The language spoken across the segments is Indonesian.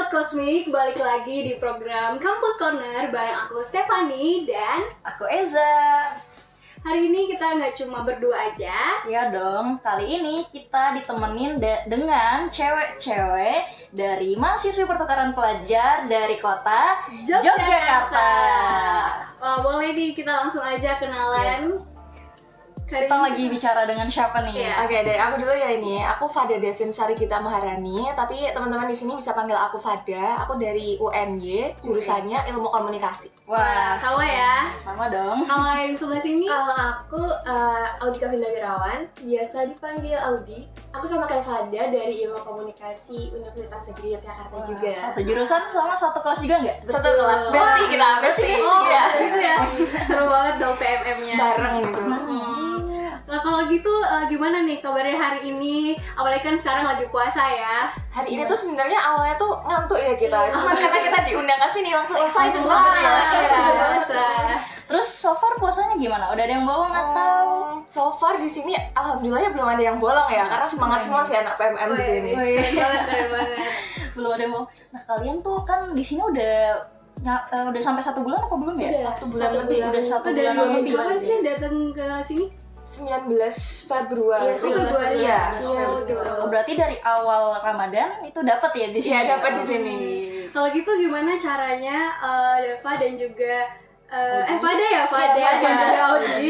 Sobat Kosmik, balik lagi di program Kampus Corner bareng aku Stephanie dan aku Eza. Hari ini kita nggak cuma berdua aja. Ya dong, kali ini kita ditemenin dengan cewek-cewek dari mahasiswi pertukaran pelajar dari kota Yogyakarta. Boleh nih kita langsung aja kenalan. Kita lagi bicara dengan siapa nih? Iya. Oke, dari aku dulu ya ini. Aku Fada Devin Sarigita Maharani, tapi teman-teman di sini bisa panggil aku Fada. Aku dari UNY, jurusannya Ilmu Komunikasi. Wah, sama ya. Sama dong. Kalau yang sebelah sini, Kalau aku Audika Vinda Wirawan, biasa dipanggil Audi. Aku sama kayak Fada dari Ilmu Komunikasi Universitas Negeri Yogyakarta juga. Satu jurusan sama satu kelas juga nggak? Satu kelas, bestie kita, bestie. itu ya. Seru banget dong PMM-nya. Bareng gitu. Nah kalau gitu gimana nih kabarnya hari ini? Apalagi kan sekarang lagi puasa ya. Hari ini tuh sebenarnya awalnya tuh ngantuk ya kita. Cuma karena kita diundang ke sini langsung excited Wah, sebenarnya. puasa. Terus so far puasanya gimana? Udah ada yang bolong atau? So far di sini alhamdulillah ya belum ada yang bolong ya, karena semangat semua sih anak PMM di sini. Keren banget. Belum ada yang bolong. Nah kalian tuh kan di sini udah sampai 1 bulan apa belum ya? Udah, 1 bulan lebih. Udah 1 Dari bulan lebih. kapan sih datang ke sini? 19 Februari. Iya, Februari. Iya. Gitu. Oh, berarti dari awal Ramadan itu dapat ya di sini? Iya, dapat di sini. Kalau gitu gimana caranya Deva dan juga Fada Iya, dan juga Audi,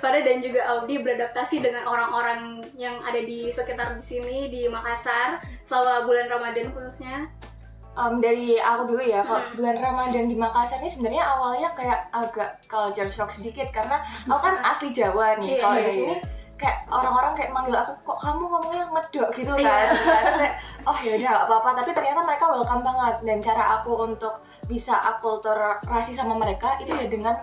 Fada dan juga Audi beradaptasi dengan orang-orang yang ada di sekitar di sini di Makassar selama bulan Ramadan khususnya. Dari aku dulu ya, kalau bulan Ramadan di Makassar ini sebenarnya awalnya kayak agak culture shock sedikit karena aku kan asli Jawa nih. Kalau di sini kayak orang-orang kayak manggil aku, kok kamu ngomongnya medok gitu kan. Terus kayak, oh ya udah gak apa-apa, tapi ternyata mereka welcome banget, dan cara aku untuk bisa akulturasi sama mereka itu ya dengan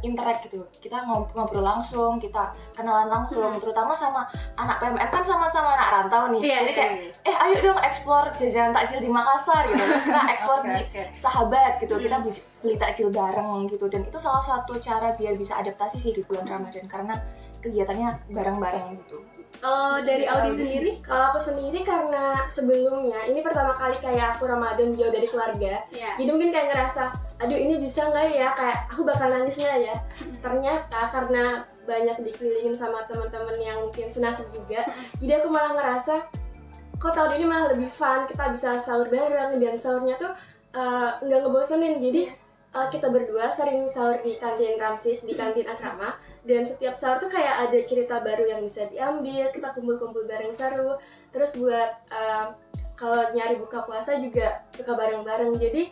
interact gitu. Kita ngobrol langsung, kita kenalan langsung, terutama sama anak PMM kan sama-sama anak rantau nih. Jadi kayak ayo dong explore jajanan takjil di Makassar gitu. Terus kita explore di Sahabat gitu. Kita beli takjil bareng gitu, dan itu salah satu cara biar bisa adaptasi sih di bulan Ramadan karena kegiatannya bareng-bareng gitu. Kalau dari Audi sendiri? Kalau aku sendiri karena sebelumnya ini pertama kali kayak aku Ramadan jauh dari keluarga. Jadi mungkin kayak ngerasa, aduh ini bisa nggak ya, kayak aku bakal nangis nggak ya. Ternyata karena banyak dikelilingin sama teman-teman yang mungkin senasib juga, jadi aku malah ngerasa kok tahun ini malah lebih fun, kita bisa sahur bareng, dan sahurnya tuh nggak ngebosenin. Jadi kita berdua sering sahur di kantin Ramsis, di kantin asrama, dan setiap sahur tuh kayak ada cerita baru yang bisa diambil, kita kumpul-kumpul bareng seru. Terus buat kalau nyari buka puasa juga suka bareng-bareng. Jadi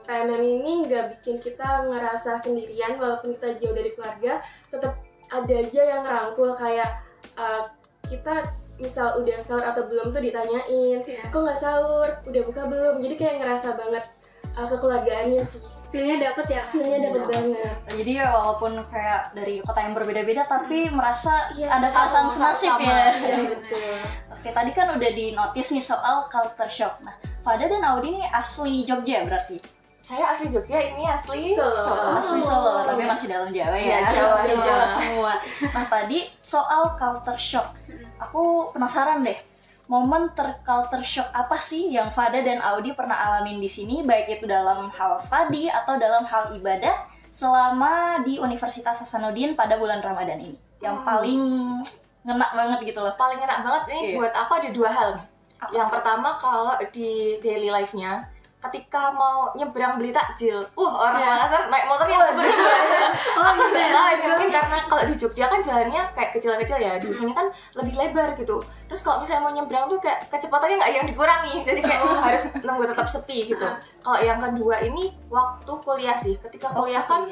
PMM ini nggak bikin kita ngerasa sendirian, walaupun kita jauh dari keluarga, tetap ada aja yang ngerangkul, kayak kita misal udah sahur atau belum tuh ditanyain, kok nggak sahur, udah buka belum. Jadi kayak ngerasa banget kekeluargaannya sih. Feel-nya dapet ya? Feel-nya dapet banget. Jadi ya walaupun kayak dari kota yang berbeda-beda, tapi merasa Iya, ada perasaan senasib ya. Iya, betul. Oke, tadi kan udah di notice nih soal culture shock. Nah, Fada dan Audi nih asli Jogja berarti? Saya asli Jogja, ini asli Solo. Asli Solo, tapi masih dalam Jawa ya? Jawa Jawa semua. Nah, tadi soal culture shock, aku penasaran deh. Momen terculture shock apa sih yang Fada dan Audi pernah alamin di sini, baik itu dalam hal study atau dalam hal ibadah selama di Universitas Hasanuddin pada bulan Ramadan ini? Yang paling ngena banget gitu loh. paling enak banget nih buat aku ada 2 hal nih. Yang pertama, kalau di daily life-nya ketika mau nyebrang beli takjil, orang Makassar naik motornya berdua. Mungkin karena kalau di Jogja kan jalannya kayak kecil-kecil ya, di sini kan lebih lebar gitu. Terus kalau misalnya mau nyebrang tuh kayak kecepatannya nggak yang dikurangi, jadi kayak harus nunggu tetap sepi gitu. Kalau yang kedua ini waktu kuliah sih, ketika kuliah kan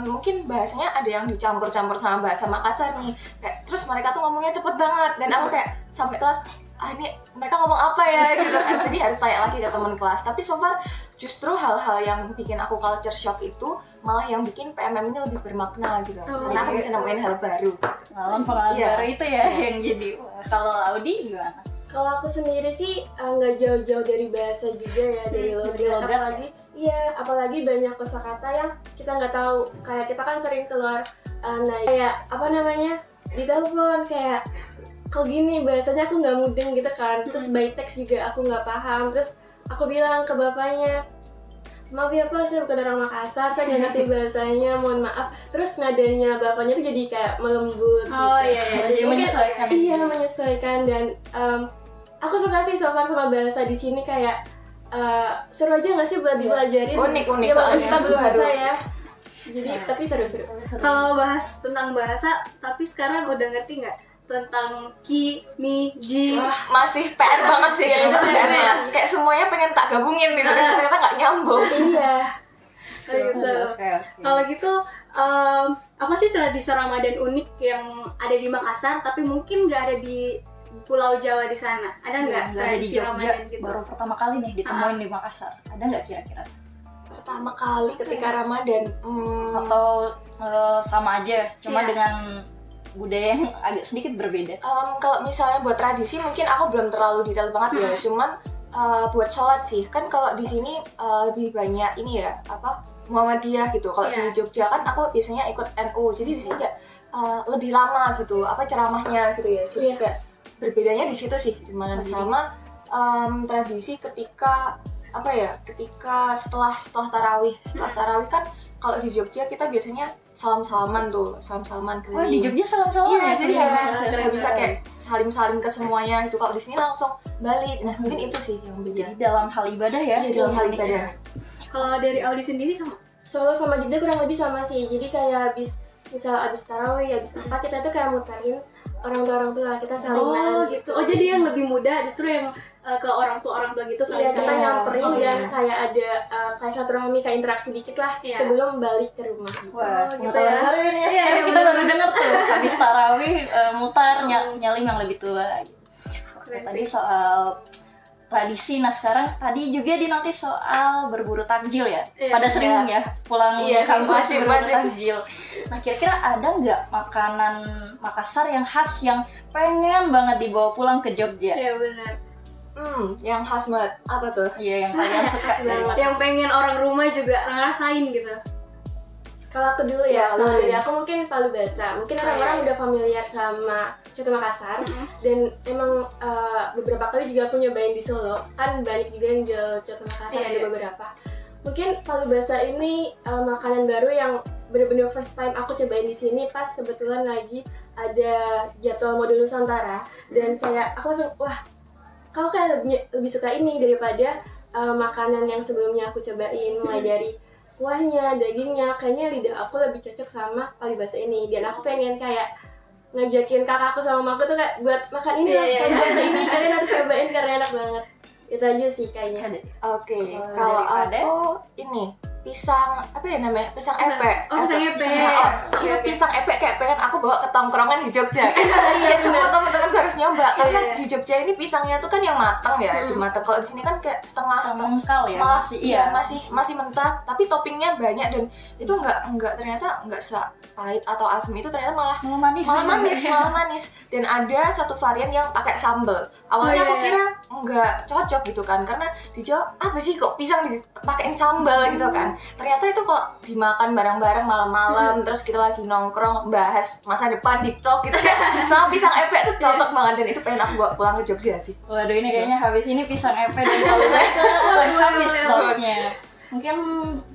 mungkin bahasanya ada yang dicampur-campur sama bahasa Makassar nih, kayak terus mereka tuh ngomongnya cepet banget, dan aku kayak sampai kelas ini mereka ngomong apa ya gitu kan, jadi harus tanya lagi ke teman kelas. Tapi so far justru hal-hal yang bikin aku culture shock itu malah yang bikin PMM ini lebih bermakna gitu, karena aku bisa nemuin hal baru. Pengalaman baru itu ya yang jadi. Kalau Audi gimana? Kalau aku sendiri sih nggak jauh-jauh dari bahasa juga ya, dari logat. Apalagi banyak kosakata yang kita nggak tahu. Kayak kita kan sering keluar kayak di telepon kayak kok gini bahasanya aku nggak mudeng gitu kan. Terus by text juga aku nggak paham. Terus aku bilang ke bapaknya, maaf ya Pak, saya bukan orang Makassar, saya nggak ngerti bahasanya, mohon maaf. Terus nadanya bapaknya tuh jadi kayak melembut. Oh gitu. iya, Jadi menyesuaikan. Iya, menyesuaikan. Dan aku suka sih so far sama bahasa di sini, kayak seru aja nggak sih buat dipelajarin. Unik ya, soalnya. kita belum Baru. bisa ya. Jadi tapi seru-seru. Kalau bahas tentang bahasa, tapi sekarang udah ngerti nggak tentang ki, mi, ji? Masih PR banget sih ya, masih PR banget. Kayak semuanya pengen tak gabungin gitu, ternyata nggak nyambung. Iya. Gitu. Kalau gitu, apa sih tradisi Ramadan unik yang ada di Makassar, tapi mungkin nggak ada di Pulau Jawa di sana? Ada nggak Nggak ada di tradisi Jogja, Ramadan gitu? baru pertama kali nih ditemuin di Makassar. Ada nggak kira-kira? Pertama kali ketika Ramadan, Atau sama aja, cuma Iya. dengan budaya yang agak sedikit berbeda. kalau misalnya buat tradisi mungkin aku belum terlalu detail banget ya, cuman buat sholat sih kan kalau di sini lebih banyak ini ya apa Muhammadiyah gitu. Kalau Iya. di Jogja kan aku biasanya ikut NU, jadi di sini ya lebih lama gitu apa ceramahnya gitu ya. Jadi kayak berbedanya di situ sih, cuman sama tradisi ketika apa ya, ketika setelah tarawih kan kalau di Jogja kita biasanya salam-salaman Oh, keliling. di Jogja salam-salaman Iya, ya? jadi Keren. bisa kayak salim-salim ke semuanya gitu. Kalau di sini langsung balik. Nah, mungkin itu sih yang beda. Jadi dalam hal ibadah ya? Iya, dalam hal ibadah. Kalau dari Audi sendiri sama? Solo sama Jogja kurang lebih sama sih. Jadi kayak misal abis tarawih, abis apa kita tuh kayak muterin orang tua kita salinan. Oh gitu. Oh jadi yang lebih muda justru yang ke orang tua gitu Iya, kita saling. nyamperin Oh, dan iya. kayak ada kayak silaturahmi, kayak interaksi dikit lah Iya. sebelum balik ke rumah. Wah, Oh, gitu pengetahuan ya. baru ini ya. Iya, Sekarang iya, kita baru bener-bener. dengar tuh habis tarawih mutar nyalim yang lebih tua. Keren Tadi sih. soal tradisi, nah sekarang tadi juga dinotis soal berburu takjil ya. Iya. Pada sering ya pulang Iya, kampus wajib, berburu wajib. takjil. Nah kira-kira ada nggak makanan Makassar yang khas yang pengen banget dibawa pulang ke Jogja? Iya benar. Yang khas banget apa tuh? Iya yang kalian suka dari Makassar. Yang pengen orang rumah juga ngerasain gitu. Kalau aku dulu ya, kalau Boleh. dari aku mungkin palu basah. Mungkin orang-orang udah familiar sama coto Makassar, dan emang beberapa kali juga aku nyobain di Solo. Kan banyak juga yang jual coto Makassar, Iya, ada iya. beberapa. Mungkin palu basah ini makanan baru yang bener-bener first time aku cobain di sini pas kebetulan lagi ada jadwal modul Nusantara, dan kayak aku langsung wah, kau kayak lebih suka ini daripada makanan yang sebelumnya aku cobain, mulai dari kuahnya, dagingnya, kayaknya lidah aku lebih cocok sama palu basah ini. Dan aku pengen kayak ngajakin kakakku sama mamaku tuh kayak buat makan ini, Iya, palu iya. basah ini, kalian harus cobain karena enak banget. Itu aja sih kayaknya. Oke, Kalau kalau dari Fade? aku ini pisang apa ya namanya? Pisang epek. Oh, pisang epek. Oke, Itu oke. pisang epek kayak pengen aku bawa ke tongkrongan di Jogja. Iya, semua teman-teman harus nyoba karena Iya. di Jogja ini pisangnya tuh kan yang matang ya, dimatang. Kalau di sini kan kayak setengah Semengkal ya malah masih iya masih mentah, tapi toppingnya banyak dan itu nggak ternyata nggak pahit atau asam, itu ternyata malah manis. malah manis. Dan ada satu varian yang pakai sambal. Awalnya Oh, iya, aku iya. kira nggak cocok gitu kan, karena di Jawa apa sih kok pisang dipakein sambal gitu kan. Ternyata itu kok dimakan bareng-bareng malam-malam, terus kita lagi nongkrong bahas masa depan di talk gitu kan, sama pisang epek tuh cocok banget, dan itu pengen aku bawa pulang ke Jogja sih. Waduh ini kayaknya habis ini pisang epe dan palu basah habis stoknya. Mungkin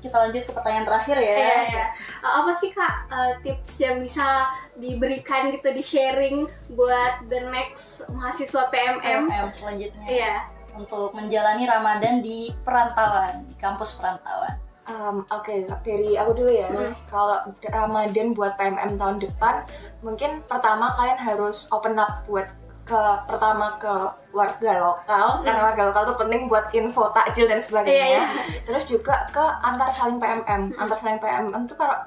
kita lanjut ke pertanyaan terakhir ya. Iya. Apa sih Kak tips yang bisa diberikan gitu, di sharing buat the next mahasiswa PMM? PMM selanjutnya Iya. untuk menjalani Ramadan di perantauan, di kampus perantauan. Oke, dari aku dulu ya. Kalau Ramadan buat PMM tahun depan, mungkin pertama kalian harus open up buat pertama ke warga lokal, karena warga lokal tuh penting buat info takjil dan sebagainya. Iya, Terus juga ke antar saling PMM. Antar saling PMM tuh kalau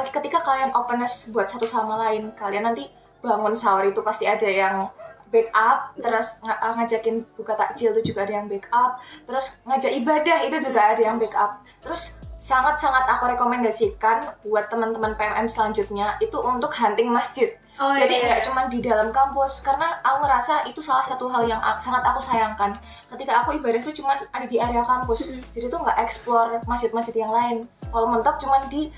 ketika kalian openness buat satu sama lain, kalian nanti bangun sahur itu pasti ada yang backup, terus ngajakin buka takjil itu juga ada yang backup, terus ngajak ibadah itu juga ada yang backup. Terus sangat-sangat aku rekomendasikan buat teman-teman PMM selanjutnya itu untuk hunting masjid. Oh, Jadi iya. nggak cuma di dalam kampus, karena aku ngerasa itu salah satu hal yang sangat aku sayangkan. Ketika aku ibadah itu cuma ada di area kampus, jadi tuh nggak explore masjid-masjid yang lain. Kalau mentok cuma di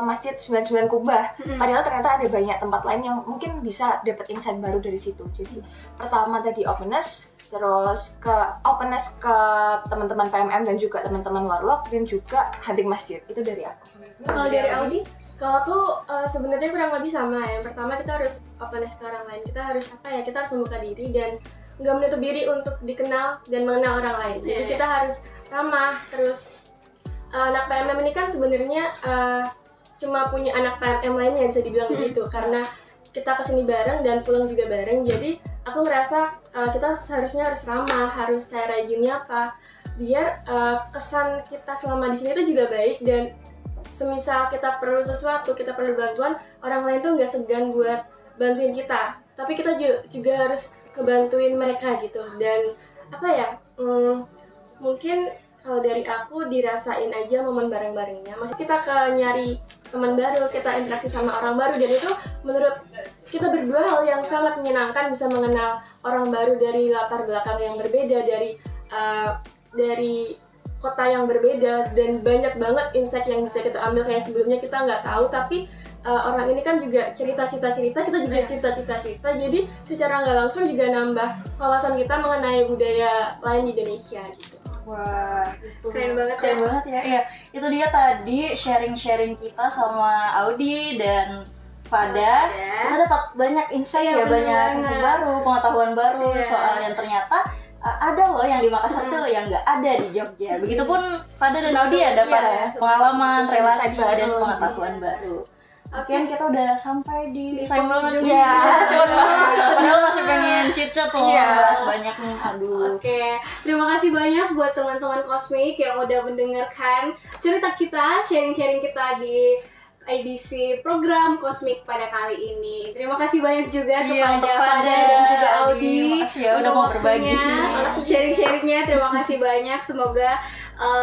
masjid 99 Kubah, padahal ternyata ada banyak tempat lain yang mungkin bisa dapat insight baru dari situ. Jadi pertama tadi openness, terus ke openness ke teman-teman PMM dan juga teman-teman Warlock, dan juga hunting masjid. Itu dari aku. Kalau dari Audi? Kalau aku sebenarnya kurang lebih sama. Yang pertama kita harus openness ke orang lain. Kita harus kita harus membuka diri dan nggak menutup diri untuk dikenal dan mengenal orang lain. Jadi kita harus ramah. Terus anak PMM ini kan sebenarnya cuma punya anak PMM lainnya, bisa dibilang begitu, karena kita kesini bareng dan pulang juga bareng. Jadi aku ngerasa kita seharusnya harus ramah, harus kayak rajinnya apa, biar kesan kita selama di sini itu juga baik, dan semisal kita perlu sesuatu, kita perlu bantuan, orang lain tuh nggak segan buat bantuin kita, tapi kita juga harus ngebantuin mereka gitu. Dan mungkin kalau dari aku dirasain aja momen bareng-barengnya. Maksudnya kita nyari teman baru, kita interaksi sama orang baru, dan itu menurut kita berdua hal yang sangat menyenangkan, bisa mengenal orang baru dari latar belakang yang berbeda, dari kota yang berbeda, dan banyak banget insight yang bisa kita ambil kayak sebelumnya kita nggak tahu, tapi orang ini kan juga cerita, kita juga cerita, jadi secara nggak langsung juga nambah wawasan kita mengenai budaya lain di Indonesia gitu. Wah, Keren banget ya. Iya, itu dia tadi sharing-sharing kita sama Audi dan Fada. Kita dapat banyak insight banyak insight baru, pengetahuan baru soal yang ternyata ada loh yang di Makassar tuh yang nggak ada di Jogja. Begitupun Fada dan Audi ya dapat pengalaman, relasi dan pengetahuan baru. Oke, kita udah sampai di sayang banget ya. Padahal masih pengen chit-chat loh, bahas banyak nih. Aduh. Oke, terima kasih banyak buat teman-teman Cosmic yang udah mendengarkan cerita kita, sharing-sharing kita di edisi program Cosmic pada kali ini. Terima kasih banyak juga kepada Fada dan juga Audi udah mau berbagi sharing-sharingnya. Terima kasih banyak. Semoga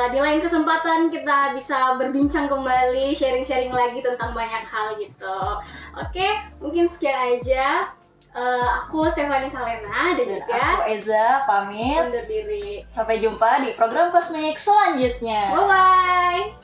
di lain kesempatan kita bisa berbincang kembali, sharing-sharing lagi tentang banyak hal gitu. Oke, mungkin sekian aja. Aku Stephanie Salena dan juga aku Eza pamit undur diri. Sampai jumpa di program Cosmic selanjutnya. Bye-bye.